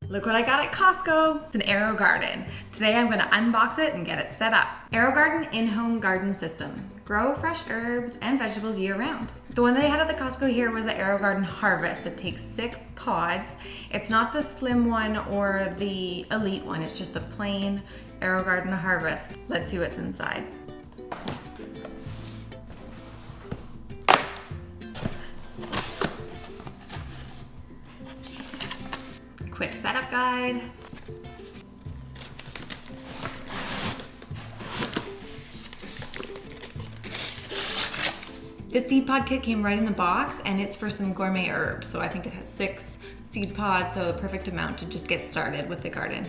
Look what I got at Costco. It's an AeroGarden. Today I'm going to unbox it and get it set up. AeroGarden in-home garden system. Grow fresh herbs and vegetables year-round. The one they had at the Costco here was the AeroGarden Harvest. It takes 6 pods. It's not the slim one or the elite one. It's just the plain AeroGarden Harvest. Let's see what's inside. Quick setup guide. The seed pod kit came right in the box and it's for some gourmet herbs. So I think it has 6 seed pods, so the perfect amount to just get started with the garden.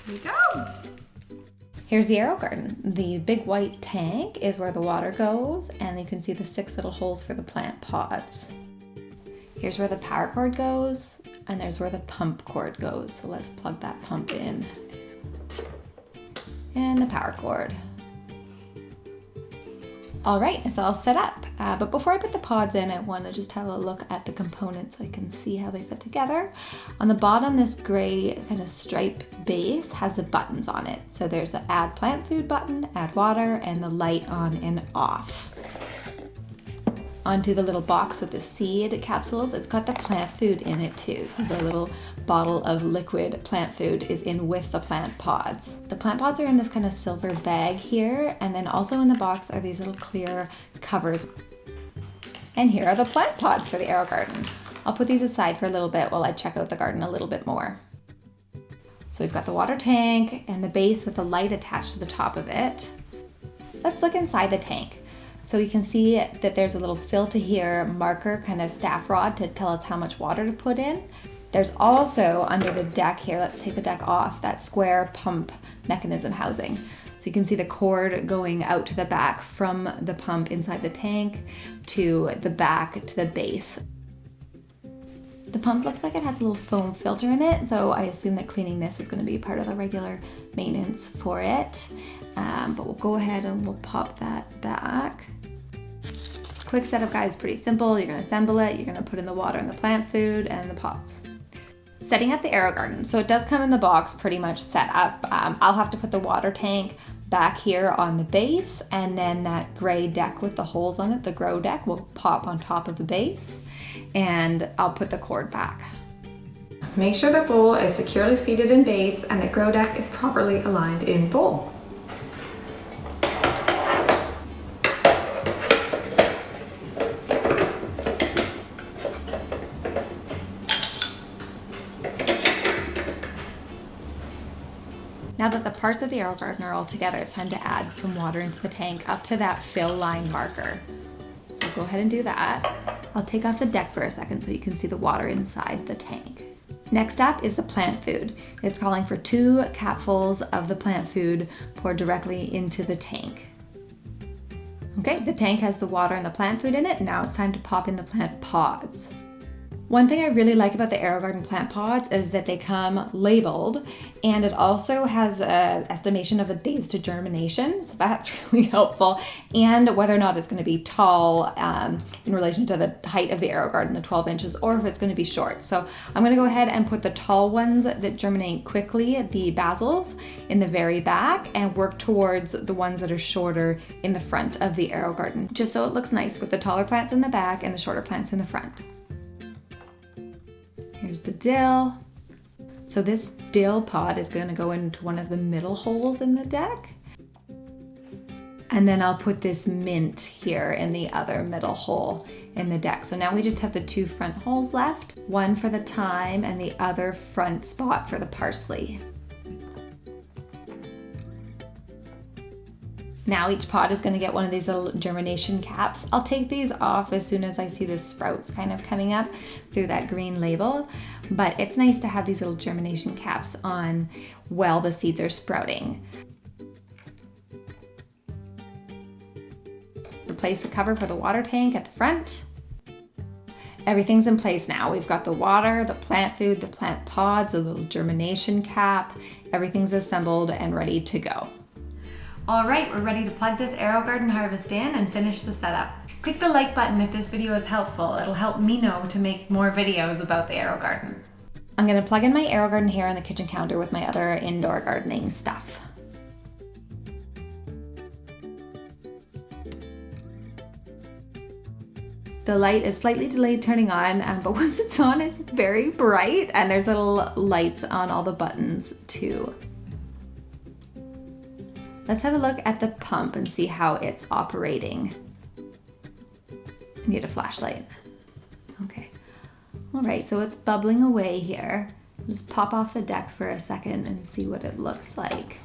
Here we go. Here's the AeroGarden. The big white tank is where the water goes, and you can see the 6 little holes for the plant pods. Here's where the power cord goes, and there's where the pump cord goes. So let's plug that pump in. And the power cord. All right, it's all set up. But before I put the pods in, I want to just have a look at the components so I can see how they fit together. On the bottom, this gray kind of stripe base has the buttons on it. So there's the add plant food button, add water, and the light on and off. Onto the little box with the seed capsules, it's got the plant food in it too. So the little bottle of liquid plant food is in with the plant pods. The plant pods are in this kind of silver bag here, and then also in the box are these little clear covers. And here are the plant pods for the AeroGarden. I'll put these aside for a little bit while I check out the garden a little bit more. So we've got the water tank and the base with the light attached to the top of it. Let's look inside the tank. So you can see that there's a little fill to here marker kind of staff rod to tell us how much water to put in. There's also under the deck here, let's take the deck off, that square pump mechanism housing. So you can see the cord going out to the back from the pump inside the tank to the back to the base. The pump looks like it has a little foam filter in it, so I assume that cleaning this is going to be part of the regular maintenance for it. But we'll go ahead and we'll pop that back. Quick setup guide is pretty simple. You're going to assemble it, you're going to put in the water and the plant food and the pots. Setting up the AeroGarden. So it does come in the box pretty much set up. I'll have to put the water tank back here on the base, and then that gray deck with the holes on it, the grow deck, will pop on top of the base, and I'll put the cord back. Make sure the bowl is securely seated in base and the grow deck is properly aligned in bowl. Now that the parts of the AeroGarden are all together, it's time to add some water into the tank up to that fill line marker. So go ahead and do that. I'll take off the deck for a second so you can see the water inside the tank. Next up is the plant food. It's calling for 2 capfuls of the plant food poured directly into the tank. Okay, the tank has the water and the plant food in it. Now it's time to pop in the plant pods. One thing I really like about the AeroGarden plant pods is that they come labeled, and it also has an estimation of the days to germination, so that's really helpful, and whether or not it's going to be tall in relation to the height of the AeroGarden, the 12 inches, or if it's going to be short. So I'm going to go ahead and put the tall ones that germinate quickly, the basils, in the very back, and work towards the ones that are shorter in the front of the AeroGarden, just so it looks nice with the taller plants in the back and the shorter plants in the front. Here's the dill. So this dill pod is going to go into one of the middle holes in the deck. And then I'll put this mint here in the other middle hole in the deck. So now we just have the 2 front holes left, one for the thyme and the other front spot for the parsley. Now each pod is going to get one of these little germination caps. I'll take these off as soon as I see the sprouts kind of coming up through that green label, but it's nice to have these little germination caps on while the seeds are sprouting. Replace the cover for the water tank at the front. Everything's in place now. We've got the water, the plant food, the plant pods, a little germination cap. Everything's assembled and ready to go. All right, we're ready to plug this AeroGarden Harvest in and finish the setup. Click the like button if this video is helpful. It'll help me know to make more videos about the AeroGarden. I'm gonna plug in my AeroGarden here on the kitchen counter with my other indoor gardening stuff. The light is slightly delayed turning on, but once it's on, it's very bright, and there's little lights on all the buttons too. Let's have a look at the pump and see how it's operating. I need a flashlight. Okay. All right, so it's bubbling away here. Just pop off the deck for a second and see what it looks like.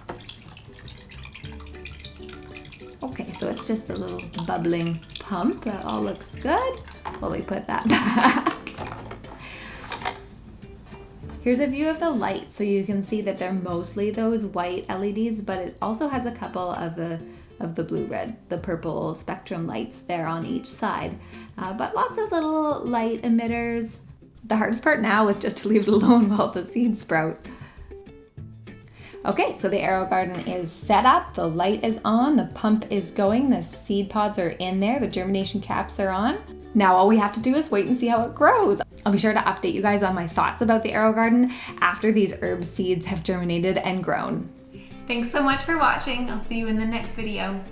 Okay, so it's just a little bubbling pump. That all looks good. Well, we put that back. Here's a view of the lights, so you can see that they're mostly those white LEDs, but it also has a couple of the blue, red, the purple spectrum lights there on each side. But lots of little light emitters. The hardest part now is just to leave it alone while the seeds sprout. Okay, so the AeroGarden is set up, the light is on, the pump is going, the seed pods are in there, the germination caps are on. Now all we have to do is wait and see how it grows. I'll be sure to update you guys on my thoughts about the AeroGarden after these herb seeds have germinated and grown. Thanks so much for watching. I'll see you in the next video.